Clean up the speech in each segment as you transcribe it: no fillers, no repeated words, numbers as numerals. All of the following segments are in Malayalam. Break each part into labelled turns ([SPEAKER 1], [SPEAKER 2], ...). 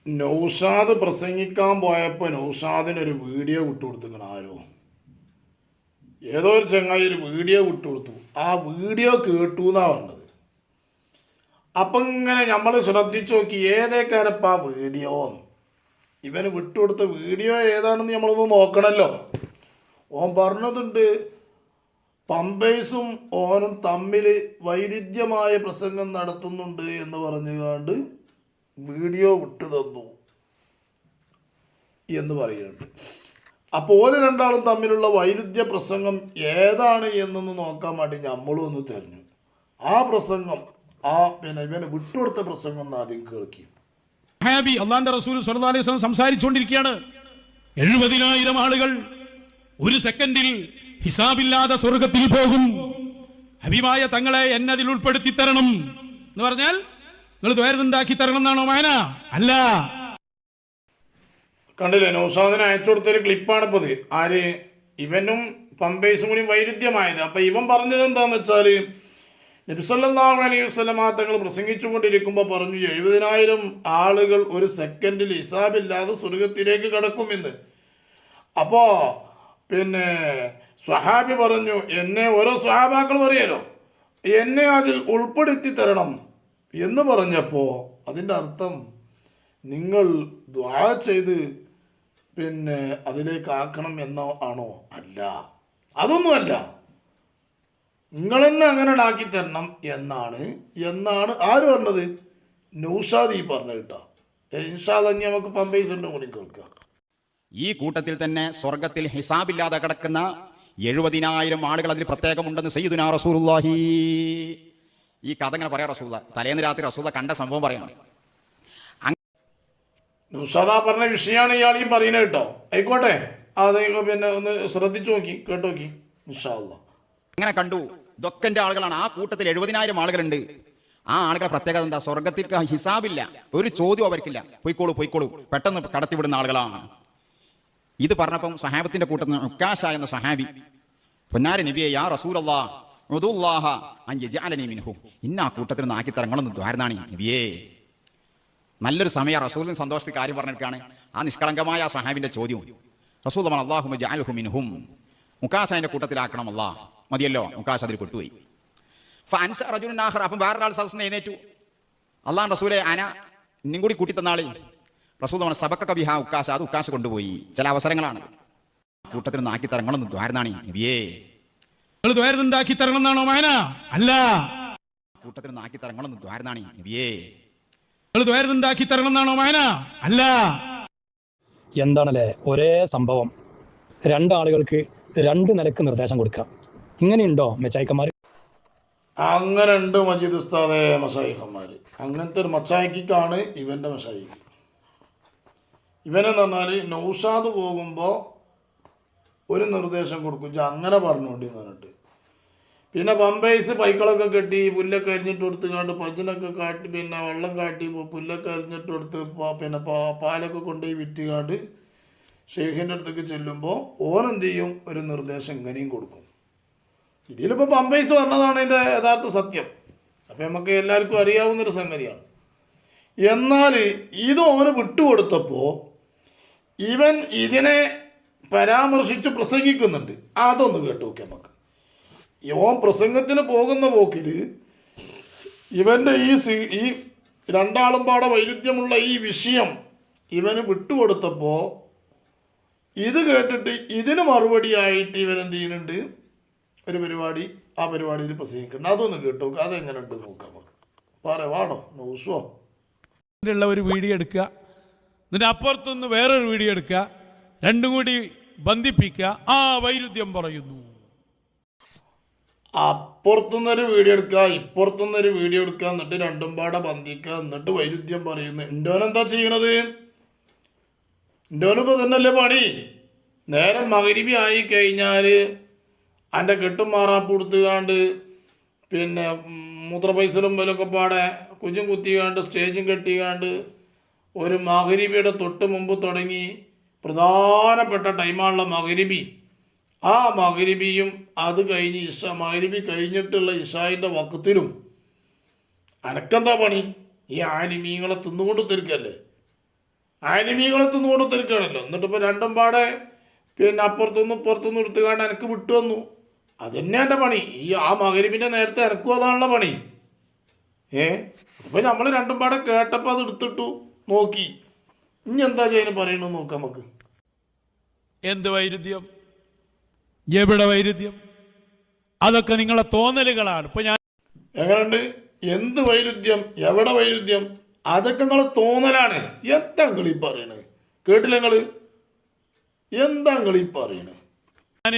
[SPEAKER 1] നൗഷാദ് പ്രസംഗിക്കാൻ പോയപ്പോൾ നൗഷാദിനൊരു വീഡിയോ വിട്ടുകൊടുത്തിക്കണം ആരോ. ഏതോ ഒരു ചങ്ങായി ഒരു വീഡിയോ വിട്ടുകൊടുത്തു. ആ വീഡിയോ കേട്ടു എന്നാണ് പറഞ്ഞത്. അപ്പം ഇങ്ങനെ നമ്മൾ ശ്രദ്ധിച്ചു നോക്കി ഏതേക്കാരപ്പാ വീഡിയോ. ഇവന് വിട്ടുകൊടുത്ത വീഡിയോ ഏതാണെന്ന് നമ്മളൊന്ന് നോക്കണമല്ലോ. ഓൻ പറഞ്ഞതുണ്ട് പമ്പേഴ്സും ഓനും തമ്മിൽ വൈരുദ്ധ്യമായ പ്രസംഗം നടത്തുന്നുണ്ട് എന്ന് പറഞ്ഞുകൊണ്ട് വീഡിയോ വിട്ടു തന്നു എന്ന് പറയുന്നുണ്ട്. അപ്പോൾ ഓര് രണ്ടാളും തമ്മിലുള്ള വൈരുദ്ധ്യ പ്രസംഗം ഏതാണ് എന്നൊന്ന് നോക്കാൻ വേണ്ടി നമ്മളും ഒന്ന് തിരഞ്ഞു. ആ പ്രസംഗം ഇവന് വിട്ടുകൊടുത്ത പ്രസംഗം ഒന്ന് ആദ്യം കേൾക്കും.
[SPEAKER 2] അള്ളാന്റെ റസൂൽ സ്വല്ലല്ലാഹു അലൈഹി വസല്ലം സംസാരിച്ചുകൊണ്ടിരിക്കുകയാണ്. 70,000 ആളുകൾ ഒരു സെക്കൻഡിൽ ഹിസാബില്ലാതെ സ്വർഗത്തിൽ പോകും. ഹബീബായ തങ്ങളെ എന്നെ അതിൽ ഉൾപ്പെടുത്തി തരണം എന്ന് പറഞ്ഞാൽ നിങ്ങൾ ദ്വാരണ്ടാക്കി തരണം എന്നാണോ മാന? അല്ല.
[SPEAKER 1] കണ്ടില്ലേ, നൗഷാദിന് അയച്ചു കൊടുത്തൊരു ക്ലിപ്പാണ് ഇപ്പോൾ. ആര് ഇവനും പമ്പേഴ്സും കൂടി വൈരുദ്ധ്യമായത്. അപ്പൊ ഇവൻ പറഞ്ഞത് എന്താന്ന് വെച്ചാല് നബി സല്ലല്ലാഹു അലൈഹി വസല്ലം തങ്ങൾ പ്രസംഗിച്ചു കൊണ്ടിരിക്കുമ്പോൾ പറഞ്ഞു 70,000 ആളുകൾ ഒരു സെക്കൻഡിൽ ഹിസാബില്ലാതെ സ്വർഗത്തിലേക്ക് കടക്കുമെന്ന്. അപ്പോ സ്വഹാബി പറഞ്ഞു, എന്നെ ഓരോ സ്വഹാബാക്കൾ പറയാലോ, എന്നെ അതിൽ ഉൾപ്പെടുത്തി തരണം എന്ന് പറഞ്ഞപ്പോൾ അതിൻ്റെ അർത്ഥം നിങ്ങൾ ദുആ ചെയ്ത് അതിലേക്ക് ആക്കണം എന്നോ ആണോ? അല്ല, അതൊന്നുമല്ല. നിങ്ങൾ തന്നെ അങ്ങനെ ആക്കി തരണം എന്നാണ് ആര് പറഞ്ഞത്? നൗഷാദ് പറഞ്ഞ കേട്ടോ. ഇൻഷാ അല്ലാഹ് നമുക്ക് പമ്പേഴ്സിന്റെ കൂടി കേൾക്കാം.
[SPEAKER 3] ഈ കൂട്ടത്തിൽ തന്നെ സ്വർഗത്തിൽ ഹിസാബില്ലാതെ കിടക്കുന്ന 70,000 ആളുകൾ അതിൽ പ്രത്യേകമുണ്ടെന്ന് സയ്യിദുനാ റസൂലുള്ളാഹി. ഈ കഥ ഇങ്ങനെ പറയാം. റസൂല തലേന്ന് രാത്രി റസൂല കണ്ട സംഭവം പറയാണ്.
[SPEAKER 1] നൗഷാദ പറഞ്ഞ വിഷയമാണ് ഇയാൾ ഈ പറയുന്നത് കേട്ടോ. ആയിക്കോട്ടെ, അത് ഒന്ന് ശ്രദ്ധിച്ചു നോക്കി, കേട്ടു നോക്കി. ഇൻഷാ അല്ലാഹ്
[SPEAKER 3] അങ്ങനെ കണ്ടു. ഇതൊക്കെ ആളുകളാണ്. ആ കൂട്ടത്തിൽ 70,000 ആളുകളുണ്ട്. ആ ആളുകളുടെ പ്രത്യേകത എന്താ? സ്വർഗത്തിൽ ഹിസാബില്ല, ഒരു ചോദ്യം അവർക്കില്ല. പൊയ്ക്കോളൂ പെട്ടെന്ന് കടത്തിവിടുന്ന ആളുകളാണ്. ഇത് പറഞ്ഞപ്പം സഹാബത്തിന്റെ കൂട്ടത്തിൽ ഉക്കാശ എന്ന സഹാബി, പൊന്നാര നബിയെ യാ റസൂലല്ലാഹ് ഉദുല്ലാഹ അൻ യജഅലനി മിൻഹും, ഇന്ന ആ കൂട്ടത്തിൽ നിന്ന് ആക്കി തരങ്ങളൊന്ന് ദ്വാരനാണ് നബിയേ. നല്ലൊരു സമയം റസൂലിന് സന്തോഷത്തിൽ കാര്യം പറഞ്ഞിട്ടാണ് ആ നിഷ്കളങ്കമായ ആ സഹാബിന്റെ ചോദ്യം. റസൂൽ പറഞ്ഞു അല്ലാഹുമ്മ ജഅൽഹു മിൻഹും, മുക്കാശന്റെ കൂട്ടത്തിലാക്കണം അല്ലാ. മതിയല്ലോ, മുക്കാശ അതിൽ പെട്ടുപോയി. ഫഅൻസ റജുലുൻ ആഖർ, അപ്പം വേറൊരാൾ സദസ്സിന് എഴുന്നേറ്റു. അല്ലാഹു റസൂലെ അന ഇന്നും കൂടി കൂട്ടി തന്നാളി. റസൂൽ പറഞ്ഞു സബക്ക ബിഹാ ഉക്കാശ, അത് ഉക്കാശ കൊണ്ടുപോയി. ചില അവസരങ്ങളാണ്. കൂട്ടത്തിൽ നിന്ന് ആക്കി തരങ്ങളൊന്ന് ദ്വാരനാണ് നബിയേ.
[SPEAKER 2] നിങ്ങൾ ദ്വാരണ്ടാക്കി തരണം എന്നാണോ മാന? അല്ല.
[SPEAKER 3] കൂട്ടത്തിൽ നിന്ന് ആക്കി തരങ്ങളൊന്ന് ദ്വാരനാണ് നബിയേ.
[SPEAKER 2] നിങ്ങൾ ദ്വാരണ്ടാക്കി തരണം എന്നാണോ മാന? അല്ല.
[SPEAKER 4] എന്താണല്ലേ ഒരേ സംഭവം രണ്ടാളുകൾക്ക് രണ്ട് നിലക്ക് നിർദ്ദേശം കൊടുക്കാം. ഇങ്ങനെയുണ്ടോ മെച്ചായിക്കന്മാർ?
[SPEAKER 1] അങ്ങനെ ഉണ്ട് മജീദ് ഉസ്താദെ, മശായിഖന്മാര്. അങ്ങനത്തെ ഒരു മച്ചായിക്കാണ് ഇവന്റെ മശായിഖ്. ഇവനെന്ന് പറഞ്ഞാൽ നൗഷാദ് പോകുമ്പോൾ ഒരു നിർദ്ദേശം കൊടുക്കും, അങ്ങനെ പറഞ്ഞുകൊണ്ടിന്ന് പറഞ്ഞിട്ട്. പിന്നെ പമ്പേഴ്സ് പൈക്കളൊക്കെ കെട്ടി പുല്ലൊക്കെ അരിഞ്ഞിട്ട് കൊടുത്തുകൊണ്ട് പഞ്ചിനൊക്കെ കാട്ടി വെള്ളം കാട്ടി പുല്ലൊക്കെ അരിഞ്ഞിട്ട് കൊടുത്ത് പാലൊക്കെ കൊണ്ടുപോയി വിറ്റുകാണ്ട് ഷെയ്ഖിൻ്റെ അടുത്തേക്ക് ചെല്ലുമ്പോൾ ഓനെന്ത് ചെയ്യും? ഒരു നിർദ്ദേശം ഇങ്ങനെയും കൊടുക്കും. ഇതിലിപ്പോൾ പമ്പേഴ്സ് പറഞ്ഞതാണ് അതിൻ്റെ യഥാർത്ഥ സത്യം. അപ്പം നമുക്ക് എല്ലാവർക്കും അറിയാവുന്നൊരു സംഗതിയാണ്. എന്നാൽ ഇത് ഓന് വിട്ടുകൊടുത്തപ്പോൾ ഇവൻ ഇതിനെ പരാമർശിച്ച് പ്രസംഗിക്കുന്നുണ്ട്. അതൊന്ന് കേട്ടു നോക്കി നമുക്ക്. ഓൻ പ്രസംഗത്തിന് പോകുന്ന പോക്കിൽ ഇവൻ്റെ ഈ രണ്ടാളും പാടെ വൈരുദ്ധ്യമുള്ള ഈ വിഷയം ഇവന് വിട്ടുകൊടുത്തപ്പോൾ ഇത് കേട്ടിട്ട് ഇതിന് മറുപടിയായിട്ട് ഇവൻ എന്ത് ചെയ്യുന്നുണ്ട്? ഒരു പരിപാടി, ആ പരിപാടിയിൽ പ്രസംഗിക്കുന്നുണ്ട്. അതൊന്ന് കേട്ടു, അതെങ്ങനെ ഉണ്ട് നോക്കാം നമുക്ക്. വാടോ നൗഷോ
[SPEAKER 2] ഒരു വീഡിയോ എടുക്കുക, എന്നിട്ട് അപ്പുറത്തുനിന്ന് വേറൊരു വീഡിയോ എടുക്കുക, രണ്ടും കൂടി ബന്ധിപ്പിക്കുക. ആ വൈരുദ്ധ്യം പറയുന്നു.
[SPEAKER 1] അപ്പുറത്തുനിന്നൊരു വീഡിയോ എടുക്കുക, ഇപ്പുറത്തുനിന്നൊരു വീഡിയോ എടുക്കുക, എന്നിട്ട് രണ്ടും പാടെ ബന്ധിക്കുക, എന്നിട്ട് വൈരുദ്ധ്യം പറയുന്നു. ഇൻഡോനെന്താ ചെയ്യണത്? ഇൻഡോനിപ്പോൾ തന്നെയല്ലേ പണി. നേരം മഗ്‌രിബി ആയി കഴിഞ്ഞാൽ അതിൻ്റെ കെട്ടും മാറാപ്പ് കൊടുത്തുകാണ്ട് മൂത്രപൈസലും വലൊക്കെ പാടെ കുജും കുത്തിക്കാണ്ട് സ്റ്റേജും കെട്ടിക്കാണ്ട് ഒരു മഗ്‌രിബിയുടെ തൊട്ട് മുമ്പ് തുടങ്ങി പ്രധാനപ്പെട്ട ടൈമാണുള്ള മഗ്‌രിബി. ആ മഗ്‌രിബിയും അത് കഴിഞ്ഞ് മഗ്‌രിബി കഴിഞ്ഞിട്ടുള്ള ഇശായിൻ്റെ ആനിമീകളെത്തുനിന്ന് കൊടുത്തിരിക്കുകയാണല്ലോ. എന്നിട്ടിപ്പോൾ രണ്ടും പാടെ പിന്നെ അപ്പുറത്തുനിന്ന് പുറത്തുനിന്ന് എടുത്തുകൊണ്ട് എനിക്ക് വിട്ടു വന്നു. അതന്നെ എൻ്റെ പണി. ആ മകരിവിൻ്റെ നേരത്തെ ഇറക്കും അതാണല്ലോ പണി. അപ്പോൾ നമ്മൾ രണ്ടും പാടെ കേട്ടപ്പോൾ അത് എടുത്തിട്ടു നോക്കി. ഇനി എന്താ ചെയ്യാൻ പറയണമെന്ന് നോക്കാം നമുക്ക്.
[SPEAKER 2] എന്ത് വൈരുദ്ധ്യം? എവിടെ വൈരുദ്ധ്യം? അതൊക്കെ നിങ്ങളെ തോന്നലുകളാണ്. ഇപ്പൊ ഞാൻ
[SPEAKER 1] എങ്ങനെയുണ്ട്? എന്ത് വൈരുദ്ധ്യം? എവിടെ വൈരുദ്ധ്യം? അതൊക്കെ നിങ്ങളെ തോന്നലാണ്. എന്താ നിങ്ങൾ ഈ പറയണത്? കേട്ടില്ല നിങ്ങൾ? എന്താ നിങ്ങൾ ഈ പറയണത്?
[SPEAKER 2] ഞാൻ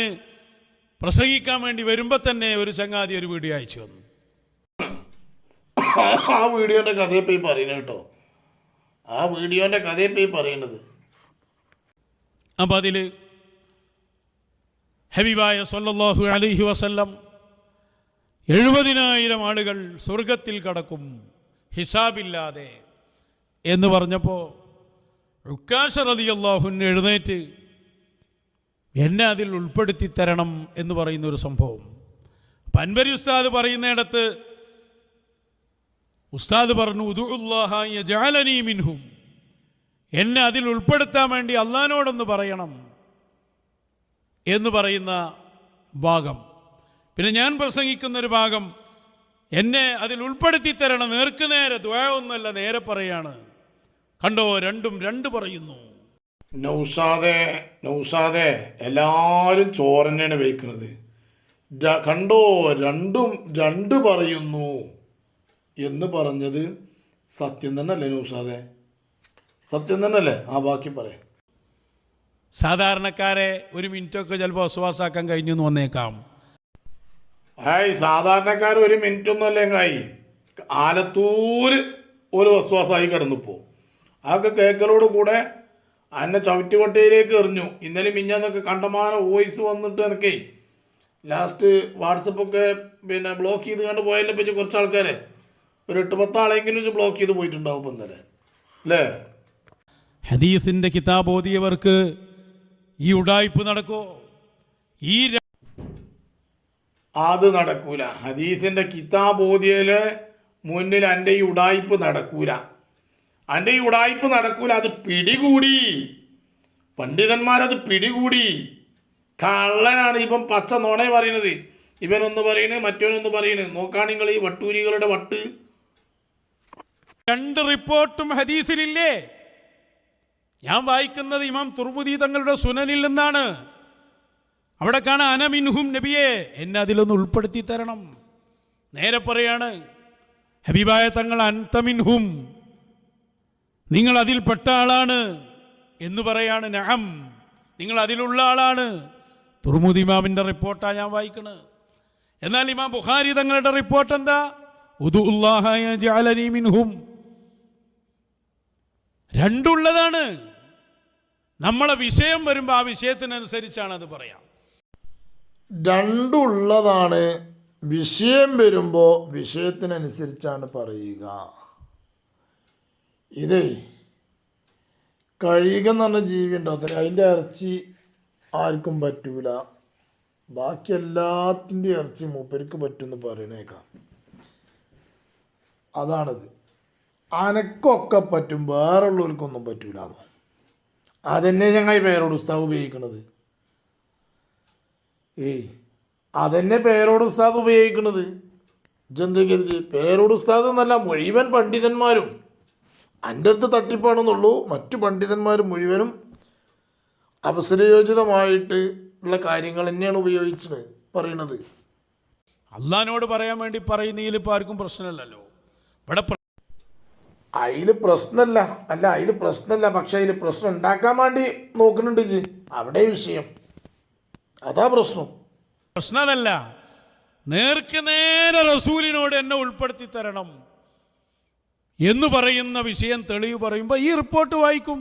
[SPEAKER 2] പ്രസംഗിക്കാൻ വേണ്ടി വരുമ്പോ തന്നെ ഒരു ചങ്ങാതി ഒരു വീഡിയോ അയച്ചു വന്നു.
[SPEAKER 1] ആ വീഡിയോന്റെ കഥയെപ്പോ പറയുന്നത് കേട്ടോ. ആ വീഡിയോന്റെ കഥയെപ്പോ പറയുന്നത്.
[SPEAKER 2] അപ്പൊ അതില് ഹബീബായ സല്ലല്ലാഹു അലൈഹി വസല്ലം 70,000 ആളുകൾ സ്വർഗത്തിൽ കടക്കും ഹിസാബില്ലാതെ എന്ന് പറഞ്ഞപ്പോൾ ഉക്കാശ റളിയല്ലാഹു അൻഹു എഴുന്നേറ്റ് എന്നെ അതിൽ ഉൾപ്പെടുത്തി തരണം എന്ന് പറയുന്ന ഒരു സംഭവം. പൻവരി ഉസ്താദ് പറയുന്നിടത്ത് ഉസ്താദ് പറഞ്ഞു, ഉദുഉല്ലാഹ യജഅലനി മിൻഹും, എന്നെ അതിൽ ഉൾപ്പെടുത്താൻ വേണ്ടി അള്ളാഹിനോടൊന്ന് പറയണം എന്ന് പറയുന്ന ഭാഗം. പിന്നെ ഞാൻ പ്രസംഗിക്കുന്നൊരു ഭാഗം, എന്നെ അതിൽ ഉൾപ്പെടുത്തി തരണം, നേർക്കുനേരെ ദുആ ഒന്നുമല്ല, നേരെ പറയാണ്. കണ്ടോ, രണ്ടും രണ്ട് പറയുന്നു.
[SPEAKER 1] നൗസാദെ എല്ലാവരും ചോരന്നെയാണ് വയ്ക്കുന്നത്. കണ്ടോ, രണ്ടും രണ്ട് പറയുന്നു എന്ന് പറഞ്ഞത് സത്യം തന്നെയല്ലേ നൗസാദെ? സത്യം തന്നെയല്ലേ? ആ ബാക്കി പറയാം.
[SPEAKER 2] സാധാരണക്കാരെ ഒരു മിനിറ്റൊക്കെ ചിലപ്പോൾ വസ്വാസാക്കാൻ കഴിഞ്ഞു എന്ന് വന്നേക്കാം.
[SPEAKER 1] സാധാരണക്കാർ ഒരു മിനിറ്റ് ഒന്നും അല്ലെങ്കിൽ ആലത്തൂര് ഒരു വസ്വാസായി കിടന്നിപ്പോ. അതൊക്കെ കേക്കലോട് കൂടെ എന്നെ ചവിറ്റുകൊട്ടയിലേക്ക് എറിഞ്ഞു. ഇന്നലെ മിഞ്ഞാന്നൊക്കെ കണ്ടമാന വോയിസ് വന്നിട്ട് എനിക്കേ ലാസ്റ്റ് വാട്സപ്പൊക്കെ പിന്നെ ബ്ലോക്ക് ചെയ്ത് കണ്ട് പോയതിനെ പറ്റി കുറച്ച് ആൾക്കാരെ ഒരു 8-10 ആളെങ്കിലും ബ്ലോക്ക് ചെയ്ത് പോയിട്ടുണ്ടാവും ഇപ്പം ഇന്നലെ, അല്ലേ?
[SPEAKER 2] ഹദീസിന്റെ കിതാബ് ഓതിയവർക്ക് ഈ ഉഡായിപ്പ് നടക്കോ?
[SPEAKER 1] അത് നടക്കൂല. ഹദീസിന്റെ കിതാബ് ഓതിയതില് മുന്നിൽ എൻ്റെ ഈ ഉഡായിപ്പ് നടക്കൂല. എൻ്റെ ഈ ഉഡായിപ്പ് നടക്കൂല. അത് പിടികൂടി, പണ്ഡിതന്മാരത് പിടികൂടി. കള്ളനാണ് ഇവൻ, പച്ച നോണേ പറയണത്. ഇവനൊന്ന് പറയണ്, മറ്റവനൊന്ന് പറയണ്. നോക്കാൻ നിങ്ങൾ ഈ വട്ടൂരികളുടെ വട്ട്.
[SPEAKER 2] 2 റിപ്പോർട്ടും ഹദീസിലില്ലേ? ഞാൻ വായിക്കുന്നത് ഇമാം തുർമുദി തങ്ങളുടെ സുനനിൽ നിന്നാണ്. അവിടെ കാണാൻ അനമിൻഹും, നബിയെ എന്നെ അതിലൊന്ന് ഉൾപ്പെടുത്തി തരണം. നേരെ പറയാണ് ഹബീബായ തങ്ങൾ, അൻതമിൻഹും, നിങ്ങൾ അതിൽപ്പെട്ട ആളാണ് എന്ന് പറയാണ്. നഅം, നിങ്ങൾ അതിലുള്ള ആളാണ്. തുർമുദി ഇമാമിന്റെ റിപ്പോർട്ടാണ് ഞാൻ വായിക്കുന്നത്. എന്നാൽ ഇമാം ബുഖാരി തങ്ങളുടെ റിപ്പോർട്ട് എന്താ? ഉദുഉല്ലാഹ യജഅലനി മിൻഹും. രണ്ടുള്ളതാണ്. നമ്മളെ വിഷയം വരുമ്പോൾ ആ വിഷയത്തിനനുസരിച്ചാണ് അത് പറയാം.
[SPEAKER 1] രണ്ടുള്ളതാണ്. വിഷയം വരുമ്പോൾ വിഷയത്തിനനുസരിച്ചാണ് പറയുക. ഇതേ കഴിയുക എന്ന് പറഞ്ഞ ജീവി ഉണ്ടാകത്തില്ല, അതിൻ്റെ ഇറച്ചി ആർക്കും പറ്റൂല. ബാക്കി എല്ലാത്തിൻ്റെ ഇറച്ചി മൂപ്പർക്ക് പറ്റുമെന്ന് പറയണേക്കാം. അതാണിത്. അനക്കൊക്കെ പറ്റും, വേറുള്ളവർക്കൊന്നും പറ്റൂല. അതെന്നെ ഞങ്ങൾ പേരോട് ഉസ്താദ് ഉപയോഗിക്കണത്. അതെന്നെ പേരോട് ഉസ്താദ് ഉപയോഗിക്കണത്. ഇജെന്തെങ്കിലും പേരോട് ഉസ്താദ് എന്നല്ല, മുഴുവൻ പണ്ഡിതന്മാരും എൻ്റെ അടുത്ത് തട്ടിപ്പാണെന്നുള്ളൂ. മറ്റു പണ്ഡിതന്മാർ മുഴുവനും അവസരയോജിതമായിട്ട് ഉള്ള കാര്യങ്ങൾ തന്നെയാണ് ഉപയോഗിച്ചത് പറയണത്.
[SPEAKER 2] അള്ളാഹിനോട് പറയാൻ വേണ്ടി പറയുന്നതിൽ ഇപ്പോൾ ആർക്കും പ്രശ്നമില്ലല്ലോ. ഇവിടെ
[SPEAKER 1] അതിൽ പ്രശ്നമല്ല, അതിൽ പ്രശ്നമല്ല. പക്ഷെ അതിൽ പ്രശ്നം ഉണ്ടാക്കാൻ വേണ്ടി നോക്കുന്നുണ്ട് ജി. അവിടെ വിഷയം അതാ
[SPEAKER 2] പ്രശ്നമല്ല. നേർക്ക് നേരെ റസൂലിനോട് എന്നെ ഉൾപ്പെടുത്തി തരണം എന്ന് പറയുന്ന വിഷയം തെളിവ് പറയുമ്പോൾ ഈ റിപ്പോർട്ട് വായിക്കും.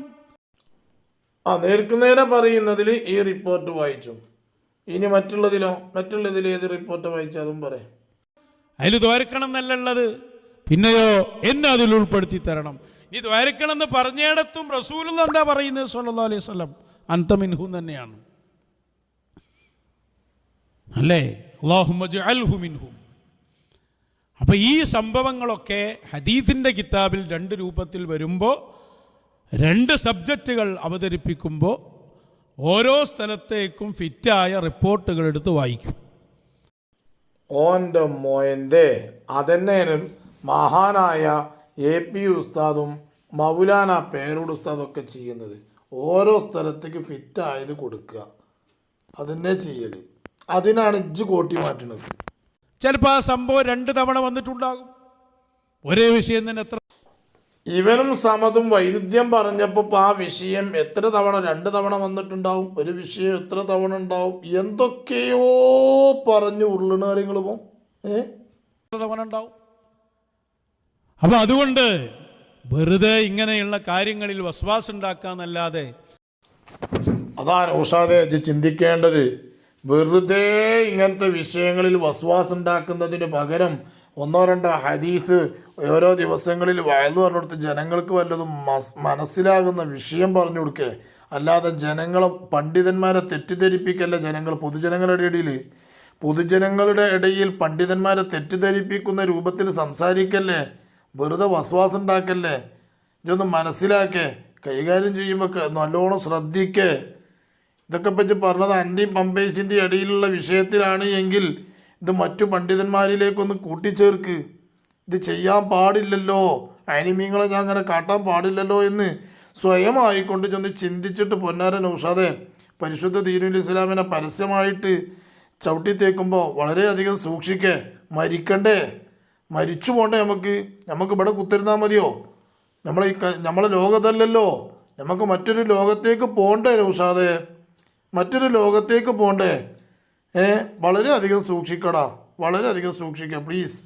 [SPEAKER 1] നേർക്ക് നേരെ പറയുന്നതിൽ ഈ റിപ്പോർട്ട് വായിച്ചു. ഇനി മറ്റുള്ളതിൽ ഏത് റിപ്പോർട്ട് വായിച്ചു അതും പറയാം.
[SPEAKER 2] അതിൽ ദ്വാരക്കണം എന്നല്ല ഉള്ളത്. പിന്നെയോ എന്നെ അതിൽ ഉൾപ്പെടുത്തി തരണം. ഇനി ദ്വാരക്കണം എന്ന് പറഞ്ഞിടത്തും റസൂലുള്ള എന്താ പറയുന്നത്? സ്വല്ലല്ലാഹു അലൈഹി വസല്ലം അൻതമിൻഹും തന്നെയാണ്, അല്ലേ? അല്ലാഹുമ്മ ജഅൽഹു മിൻഹും. അപ്പോൾ ഈ സംഭവങ്ങളൊക്കെ ഹദീസിൻ്റെ കിതാബിൽ 2 രൂപത്തിൽ വരുമ്പോൾ 2 സബ്ജക്റ്റുകൾ അവതരിപ്പിക്കുമ്പോൾ ഓരോ സ്ഥലത്തേക്കും ഫിറ്റായ റിപ്പോർട്ടുകൾ എടുത്ത് വായിക്കും.
[SPEAKER 1] ഓൻ്റെ മോയൻ്റെ അതന്നെയാണ് മഹാനായ AP ഉസ്താദും മൗലാന പേരോട് ഉസ്താദൊക്കെ ചെയ്യുന്നത്. ഓരോ സ്ഥലത്തേക്ക് ഫിറ്റായത് കൊടുക്കുക, അതന്നെ ചെയ്യൽ. അതിനാണ് ഇജ്ജ് കോട്ടി മാറ്റുന്നത്.
[SPEAKER 2] ചിലപ്പോൾ ആ സംഭവം 2 തവണ വന്നിട്ടുണ്ടാകും. ഒരേ വിഷയം തന്നെ എത്ര
[SPEAKER 1] ഇവനും സമതും വൈരുദ്ധ്യം പറഞ്ഞപ്പോൾ ആ വിഷയം എത്ര തവണ 2 തവണ വന്നിട്ടുണ്ടാവും, ഒരു വിഷയം എത്ര തവണ ഉണ്ടാവും, എന്തൊക്കെയോ പറഞ്ഞ് ഉരുളണ കാര്യങ്ങൾ പോകും.
[SPEAKER 2] തവണ ഉണ്ടാവും. അപ്പം അതുകൊണ്ട് വെറുതെ ഇങ്ങനെയുള്ള കാര്യങ്ങളിൽ വസ്വാസ് ഉണ്ടാക്കാന്നല്ലാതെ
[SPEAKER 1] അതാണ് ഉഷാദെ ഇജ്ജ് ചിന്തിക്കേണ്ടത്. വെറുതെ ഇങ്ങനത്തെ വിഷയങ്ങളിൽ വസ്വാസ് ഉണ്ടാക്കുന്നതിന് പകരം 1-2 ഹദീസ് ഓരോ ദിവസങ്ങളിൽ വയലു പറഞ്ഞെടുത്ത് ജനങ്ങൾക്ക് വല്ലതും മനസ്സിലാകുന്ന വിഷയം പറഞ്ഞു കൊടുക്കേ. അല്ലാതെ ജനങ്ങളെ പണ്ഡിതന്മാരെ തെറ്റിദ്ധരിപ്പിക്കല്ല. പൊതുജനങ്ങളുടെ ഇടയിൽ പണ്ഡിതന്മാരെ തെറ്റിദ്ധരിപ്പിക്കുന്ന രൂപത്തിൽ സംസാരിക്കല്ലേ, വെറുതെ വസ്വാസ് ഉണ്ടാക്കല്ലേ. ഇതൊന്ന് മനസ്സിലാക്കേ, കൈകാര്യം ചെയ്യുമ്പോൾ നല്ലോണം ശ്രദ്ധിക്കേ. ഇതൊക്കെ പറ്റി പറഞ്ഞത് അൻ്റെയും പമ്പേഴ്സിൻ്റെ ഇടയിലുള്ള വിഷയത്തിലാണ് എങ്കിൽ ഇത് മറ്റു പണ്ഡിതന്മാരിലേക്കൊന്ന് കൂട്ടിച്ചേർക്ക്. ഇത് ചെയ്യാൻ പാടില്ലല്ലോ, അനിമീങ്ങളെ ഞാൻ അങ്ങനെ കാട്ടാൻ പാടില്ലല്ലോ എന്ന് സ്വയം ആയിക്കൊണ്ട് ചെന്ന് ചിന്തിച്ചിട്ട് പൊന്നാര നൗഷാദെ പരിശുദ്ധ ദീനുൽ ഇസ്ലാമിനെ പരസ്യമായിട്ട് ചവിട്ടിത്തേക്കുമ്പോൾ വളരെയധികം സൂക്ഷിക്കേ. മരിച്ചു പോണ്ടേ? നമുക്ക് ഇവിടെ കുത്തിരുന്നാൽ മതിയോ? നമ്മളെ ലോകത്തല്ലല്ലോ, നമുക്ക് മറ്റൊരു ലോകത്തേക്ക് പോകണ്ടേ നൗഷാദെ, മറ്റൊരു ലോകത്തേക്ക് പോകണ്ടേ? വളരെയധികം സൂക്ഷിക്കടാ, വളരെയധികം സൂക്ഷിക്കുക പ്ലീസ്.